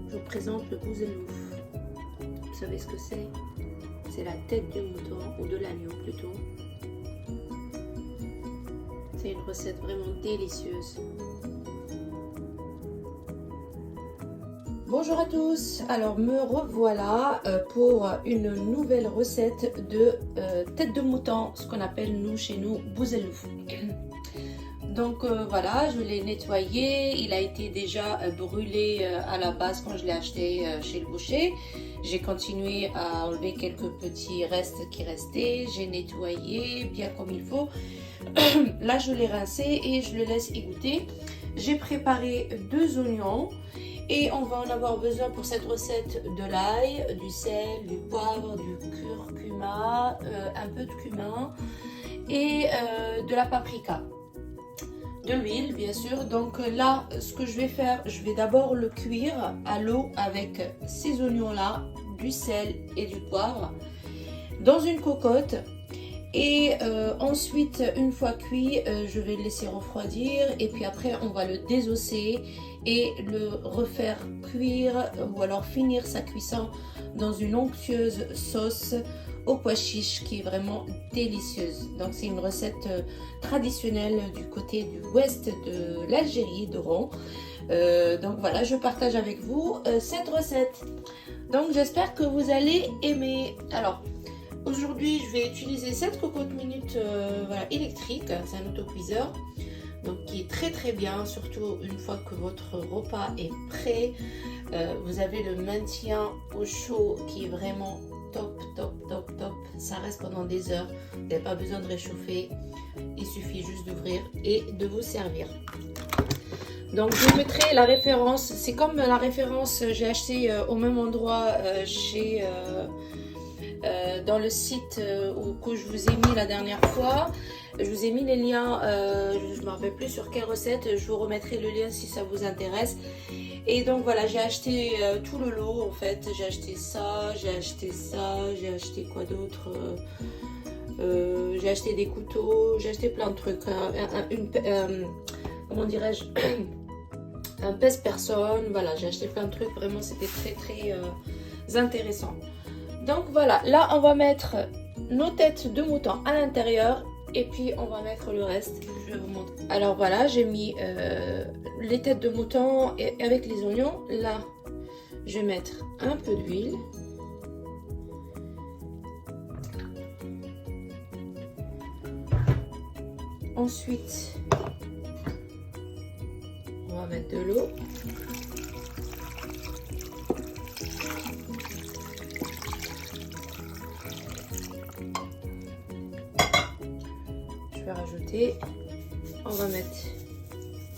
je vous présente le bouzellouf. Vous savez ce que c'est? C'est la tête du mouton, ou de l'agneau plutôt. C'est une recette vraiment délicieuse. Bonjour à tous, alors me revoilà pour une nouvelle recette de tête de mouton, ce qu'on appelle nous chez nous bouzellouf. Donc voilà, je l'ai nettoyé, il a été déjà brûlé à la base quand je l'ai acheté chez le boucher. J'ai continué à enlever quelques petits restes qui restaient, j'ai nettoyé bien comme il faut. Là je l'ai rincé et je le laisse égoutter. J'ai préparé 2 oignons. Et on va en avoir besoin pour cette recette de l'ail, du sel, du poivre, du curcuma, un peu de cumin et de la paprika. De l'huile bien sûr. Donc là, ce que je vais faire, je vais d'abord le cuire à l'eau avec ces oignons là, du sel et du poivre dans une cocotte. Et ensuite, une fois cuit, je vais le laisser refroidir et puis après on va le désosser et le refaire cuire ou alors finir sa cuisson dans une onctueuse sauce au pois chiche qui est vraiment délicieuse. Donc c'est une recette traditionnelle du côté du ouest de l'Algérie, d'Oran. Donc voilà, je partage avec vous cette recette. Donc j'espère que vous allez aimer. Alors aujourd'hui, je vais utiliser cette cocotte minute voilà, électrique, c'est un autocuiseur, donc qui est très bien, surtout une fois que votre repas est prêt. Vous avez le maintien au chaud qui est vraiment top. Ça reste pendant des heures, vous n'avez pas besoin de réchauffer, il suffit juste d'ouvrir et de vous servir. Donc je vous mettrai la référence, c'est comme la référence j'ai acheté au même endroit chez... dans le site que je vous ai mis la dernière fois. Je vous ai mis les liens, je ne me rappelle plus sur quelle recette, je vous remettrai le lien si ça vous intéresse. Et donc voilà, j'ai acheté tout le lot en fait, j'ai acheté ça, j'ai acheté quoi d'autre, j'ai acheté des couteaux, j'ai acheté plein de trucs, comment dirais-je, un pèse-personne, voilà, j'ai acheté plein de trucs, vraiment c'était très intéressant. Donc voilà, là on va mettre nos têtes de mouton à l'intérieur et puis on va mettre le reste. Je vais vous montrer. Alors voilà, j'ai mis les têtes de mouton avec les oignons. Là, je vais mettre un peu d'huile. Ensuite, on va mettre de l'eau. Rajouter, on va mettre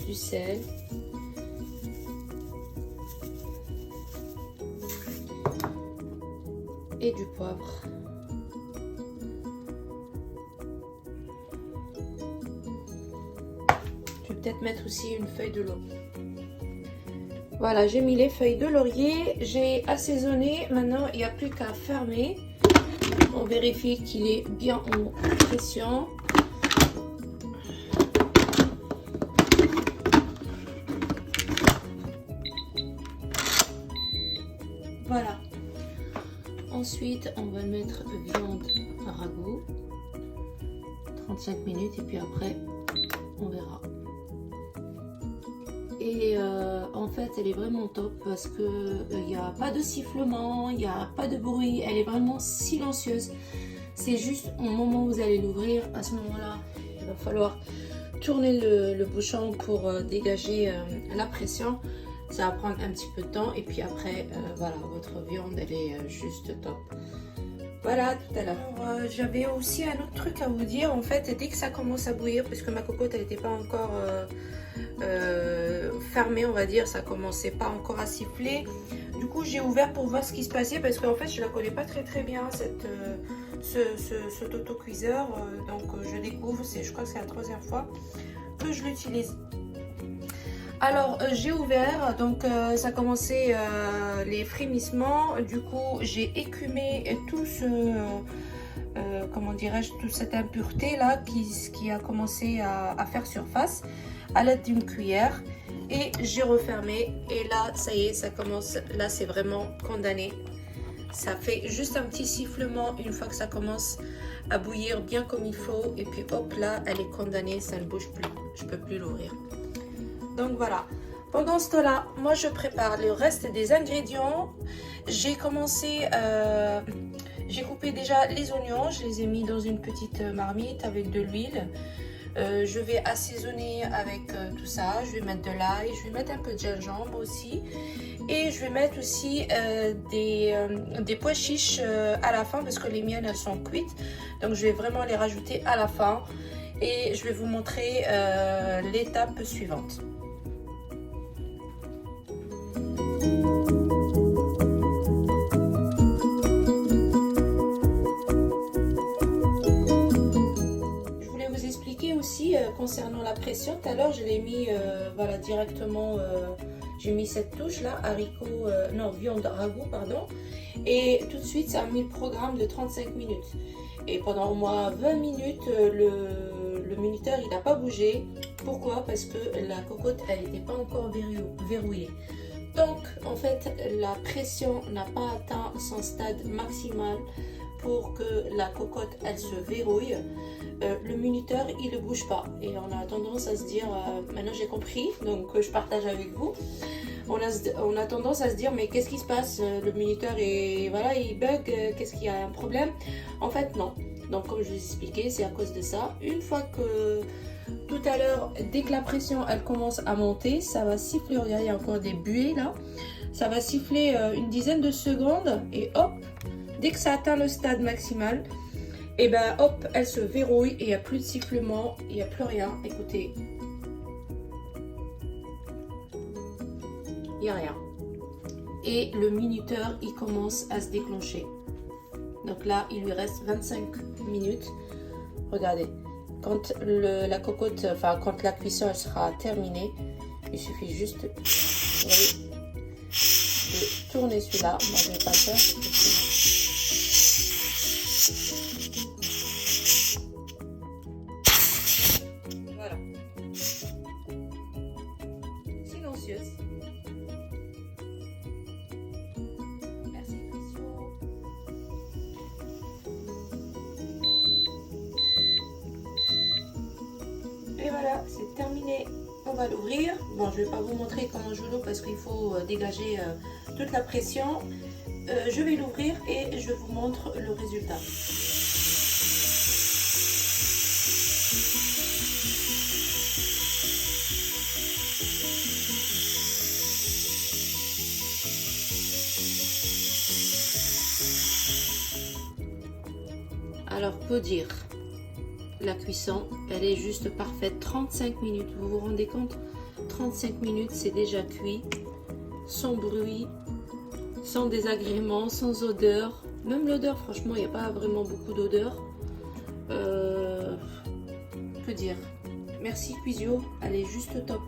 du sel, et du poivre. Je vais peut-être mettre aussi une feuille de laurier. Voilà, j'ai mis les feuilles de laurier, j'ai assaisonné. Maintenant il n'y a plus qu'à fermer. On vérifie qu'il est bien en pression. Voilà. Ensuite, on va mettre viande à ragoût. 35 minutes et puis après, on verra. Et en fait, elle est vraiment top parce que il n'y a pas de sifflement, il n'y a pas de bruit. Elle est vraiment silencieuse. C'est juste au moment où vous allez l'ouvrir, à ce moment-là, il va falloir tourner le bouchon pour dégager la pression. Ça va prendre un petit peu de temps et puis après, voilà, votre viande, elle est juste top. Voilà, tout à l'heure. J'avais aussi un autre truc à vous dire. En fait, dès que ça commence à bouillir, puisque ma cocotte, elle n'était pas encore fermée, on va dire, ça commençait pas encore à siffler. Du coup, j'ai ouvert pour voir ce qui se passait parce qu'en fait, je la connais pas très bien, cet autocuiseur. Donc, je découvre, je crois que c'est la 3e fois que je l'utilise. Alors j'ai ouvert, donc ça commençait les frémissements. Du coup j'ai écumé tout comment dirais-je, toute cette impureté là qui a commencé à faire surface à l'aide d'une cuillère. et j'ai refermé. Et là, ça y est, ça commence. Là, c'est vraiment condamné. Ça fait juste un petit sifflement une fois que ça commence à bouillir bien comme il faut. Et puis hop, là, elle est condamnée, ça ne bouge plus. Je peux plus l'ouvrir. Donc voilà. Pendant ce temps-là, moi, je prépare le reste des ingrédients. J'ai commencé... j'ai coupé déjà les oignons. Je les ai mis dans une petite marmite avec de l'huile. Je vais assaisonner avec tout ça. Je vais mettre de l'ail. Je vais mettre un peu de gingembre aussi. Et je vais mettre aussi des pois chiches à la fin parce que les miennes elles sont cuites. Donc je vais vraiment les rajouter à la fin. Et je vais vous montrer l'étape suivante. Je voulais vous expliquer aussi concernant la pression. Tout à l'heure je l'ai mis voilà, directement... j'ai mis cette touche là, haricot, non, viande ragoût, pardon. Et tout de suite, ça a mis le programme de 35 minutes. Et pendant au moins 20 minutes, le minuteur, il n'a pas bougé. Pourquoi? Parce que la cocotte, elle n'était pas encore verrouillée. Donc, en fait, la pression n'a pas atteint son stade maximal pour que la cocotte, elle se verrouille. Le minuteur, il ne bouge pas. Et on a tendance à se dire, maintenant j'ai compris, donc je partage avec vous. On a tendance à se dire, mais qu'est-ce qui se passe? Le minuteur, voilà, il bug, qu'est-ce qu'il y a un problème? En fait, non. Donc, comme je vous ai expliqué, c'est à cause de ça. Une fois que, tout à l'heure, dès que la pression, elle commence à monter, ça va siffler. Regardez, il y a encore des buées là. Ça va siffler une dizaine de secondes et hop, dès que ça atteint le stade maximal, et ben hop, elle se verrouille et il n'y a plus de sifflement, il n'y a plus rien. Écoutez, il n'y a rien. Et le minuteur, il commence à se déclencher. Donc là, il lui reste 25 minutes. Regardez, quand la cocotte, enfin quand la cuisson elle sera terminée, il suffit juste de tourner celui-là. Moi, je ne vais pas le faire. Voilà. Silencieuse. Merci, Christian. Et voilà, c'est terminé. On va l'ouvrir. Bon, je ne vais pas vous montrer comment je l'ouvre parce qu'il faut dégager toute la pression. Je vais l'ouvrir et je vous montre le résultat. Alors, que dire? La cuisson, elle est juste parfaite. 35 minutes, vous vous rendez compte? 35 minutes, c'est déjà cuit, sans bruit, sans désagrément, sans odeur. Même l'odeur, franchement, il n'y a pas vraiment beaucoup d'odeur. Que dire? Merci Cuisio, elle est juste top.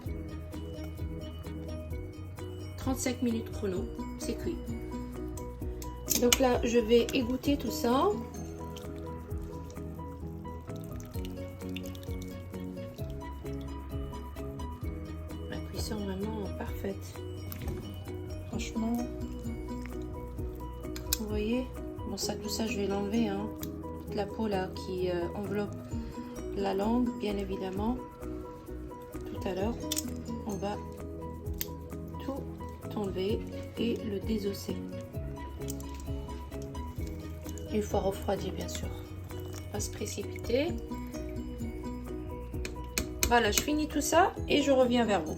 35 minutes chrono, c'est cuit. Donc là, je vais égoutter tout ça. Vraiment parfaite, franchement. Vous voyez, bon, ça, tout ça je vais l'enlever, hein. Toute la peau là qui enveloppe la langue, bien évidemment. Tout à l'heure on va tout enlever et le désosser une fois refroidi, bien sûr. On va se précipiter. Voilà, je finis tout ça et je reviens vers vous.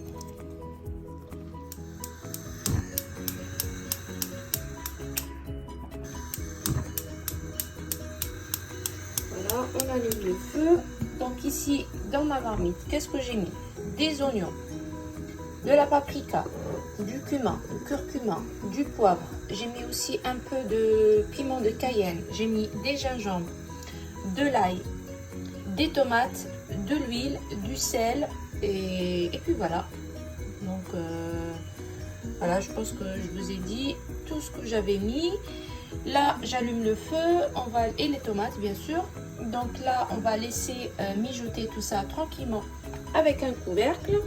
On allume le feu. Donc ici dans ma marmite, qu'est-ce que j'ai mis? Des oignons, de la paprika, du cumin, du curcuma, du poivre. J'ai mis aussi un peu de piment de Cayenne. J'ai mis des gingembre, de l'ail, des tomates, de l'huile, du sel et puis voilà. Donc voilà, je pense que je vous ai dit tout ce que j'avais mis. Là, j'allume le feu, et les tomates bien sûr. Donc là, on va laisser mijoter tout ça tranquillement avec un couvercle.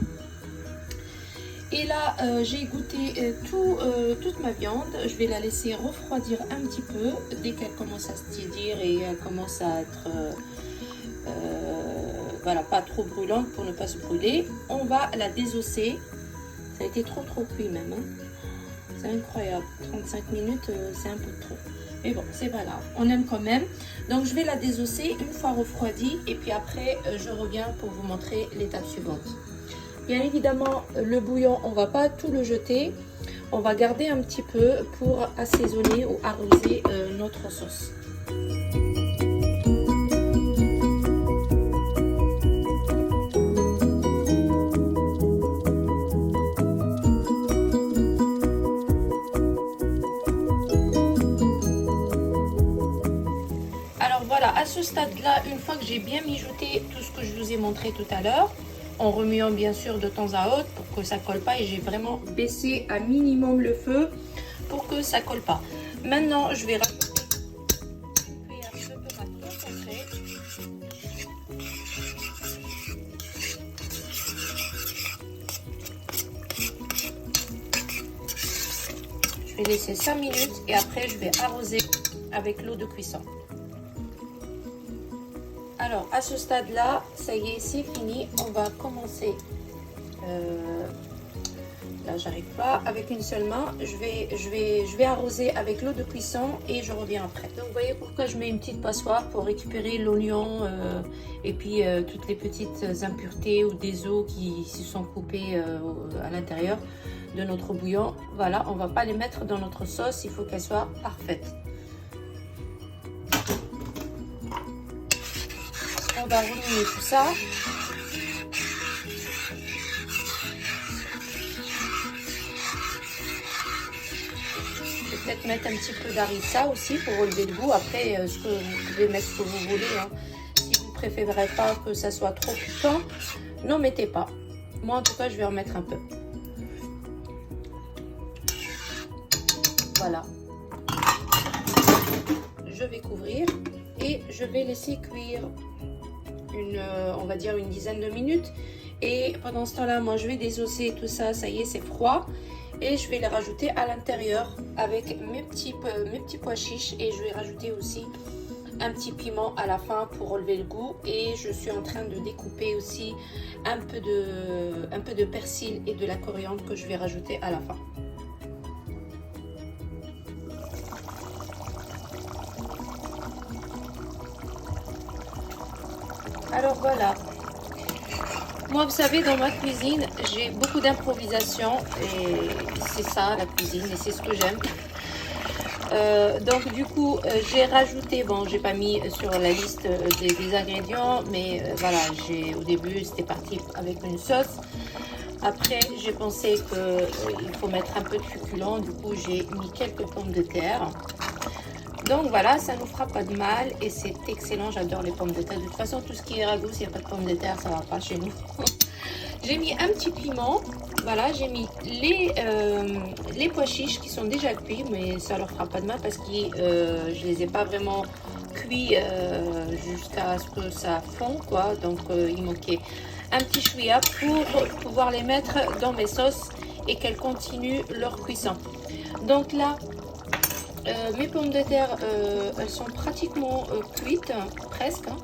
Et là, j'ai goûté toute ma viande. Je vais la laisser refroidir un petit peu. Dès qu'elle commence à se tiédir et elle commence à être voilà, pas trop brûlante pour ne pas se brûler, on va la désosser. Ça a été trop cuit même. Hein. C'est incroyable. 35 minutes, c'est un peu trop. Mais bon, c'est pas grave. On aime quand même. Donc, je vais la désosser une fois refroidie. Et puis après, je reviens pour vous montrer l'étape suivante. Bien évidemment, le bouillon, on va pas tout le jeter. On va garder un petit peu pour assaisonner ou arroser notre sauce. Alors voilà, à ce stade-là, une fois que j'ai bien mijoté tout ce que je vous ai montré tout à l'heure, en remuant bien sûr de temps à autre pour que ça colle pas, et j'ai vraiment baissé à minimum le feu pour que ça colle pas. Maintenant, je vais rajouter une cuillère de tomate concentrée. Je vais laisser 5 minutes et après je vais arroser avec l'eau de cuisson. Alors, à ce stade-là, ça y est, c'est fini. On va commencer. Là, j'arrive pas. Avec une seule main, je vais arroser avec l'eau de cuisson et je reviens après. Donc, vous voyez pourquoi je mets une petite passoire pour récupérer l'oignon et puis toutes les petites impuretés ou des os qui se sont coupés à l'intérieur de notre bouillon. Voilà, on va pas les mettre dans notre sauce. Il faut qu'elle soit parfaite. On va remuer tout ça. Je vais peut-être mettre un petit peu d'harissa aussi pour relever le goût. Après, vous pouvez mettre ce que vous voulez. Hein. Si vous ne préférez pas que ça soit trop piquant, n'en mettez pas. Moi, en tout cas, je vais en mettre un peu. Voilà. Je vais couvrir et je vais laisser cuire on va dire une dizaine de minutes. Et pendant ce temps-là, moi, je vais désosser tout ça. Ça y est, c'est froid. Et je vais les rajouter à l'intérieur avec mes petits pois chiches. Et je vais rajouter aussi un petit piment à la fin pour relever le goût. Et je suis en train de découper aussi un peu de persil et de la coriandre que je vais rajouter à la fin. Alors voilà, moi vous savez, dans ma cuisine j'ai beaucoup d'improvisation et c'est ça la cuisine et c'est ce que j'aime. Donc du coup j'ai rajouté, bon j'ai pas mis sur la liste des ingrédients, mais voilà, au début c'était parti avec une sauce. Après j'ai pensé qu'il faut mettre un peu de féculent, du coup j'ai mis quelques pommes de terre. Donc voilà, ça nous fera pas de mal et c'est excellent, j'adore les pommes de terre. De toute façon, tout ce qui est ragoût, s'il n'y a pas de pommes de terre, ça va pas chez nous. J'ai mis un petit piment, voilà, j'ai mis les pois chiches qui sont déjà cuits, mais ça leur fera pas de mal parce que je les ai pas vraiment cuits jusqu'à ce que ça fond, quoi. Donc il manquait un petit chouïa pour pouvoir les mettre dans mes sauces et qu'elles continuent leur cuisson. Donc là, mes pommes de terre, elles sont pratiquement cuites, presque. Hein.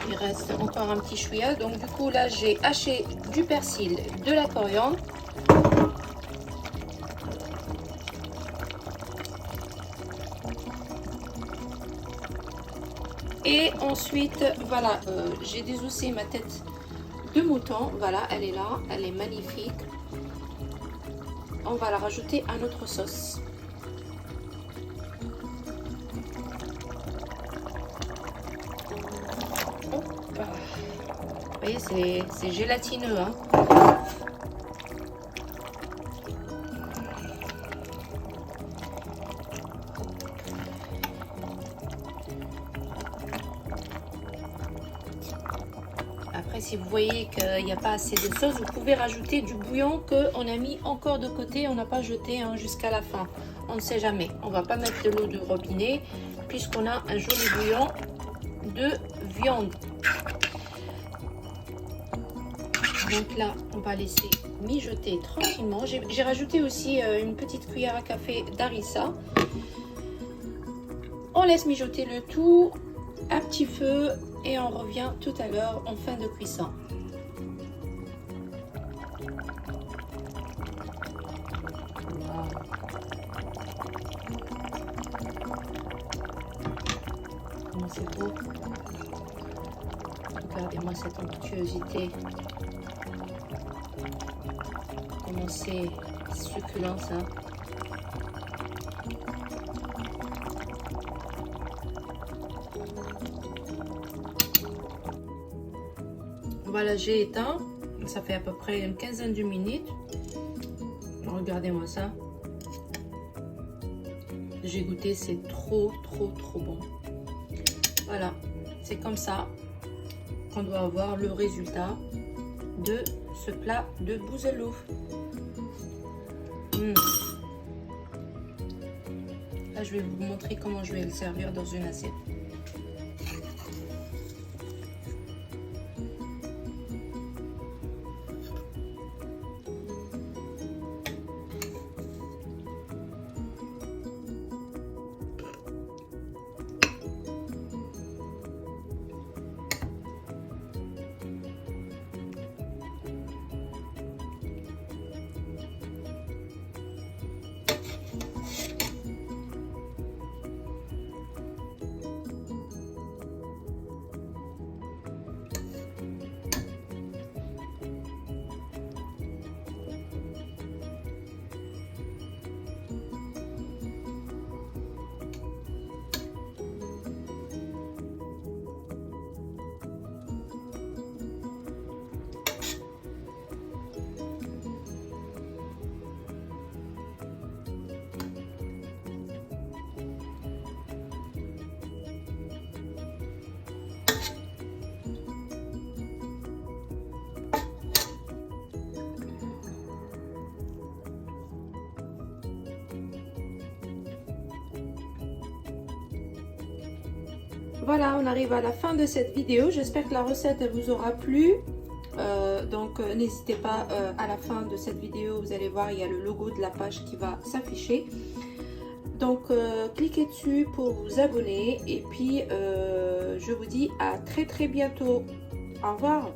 Il reste encore un petit chouïa. Donc du coup là, j'ai haché du persil, de la coriandre. Et ensuite, voilà, j'ai désossé ma tête de mouton. Voilà, elle est là, elle est magnifique. On va la rajouter à notre sauce. Vous voyez, c'est gélatineux. Hein. Après, si vous voyez qu'il n'y a pas assez de sauce, vous pouvez rajouter du bouillon qu'on a mis encore de côté. On n'a pas jeté hein, jusqu'à la fin. On ne sait jamais. On ne va pas mettre de l'eau de robinet puisqu'on a un joli bouillon de viande. Donc là, on va laisser mijoter tranquillement. J'ai rajouté aussi une petite cuillère à café d'harissa. On laisse mijoter le tout à petit feu et on revient tout à l'heure en fin de cuisson. Comment c'est beau. Regardez-moi cette onctuosité. Comment c'est succulent ça. Voilà, j'ai éteint. Ça fait à peu près une quinzaine de minutes. Regardez-moi ça. J'ai goûté, c'est trop bon. Voilà, c'est comme ça qu'on doit avoir le résultat de ce plat de bouzellouf. Là, je vais vous montrer comment je vais le servir dans une assiette. Voilà, on arrive à la fin de cette vidéo. J'espère que la recette elle vous aura plu. N'hésitez pas, à la fin de cette vidéo, vous allez voir, il y a le logo de la page qui va s'afficher. Donc, cliquez dessus pour vous abonner. Et puis, je vous dis à très bientôt. Au revoir.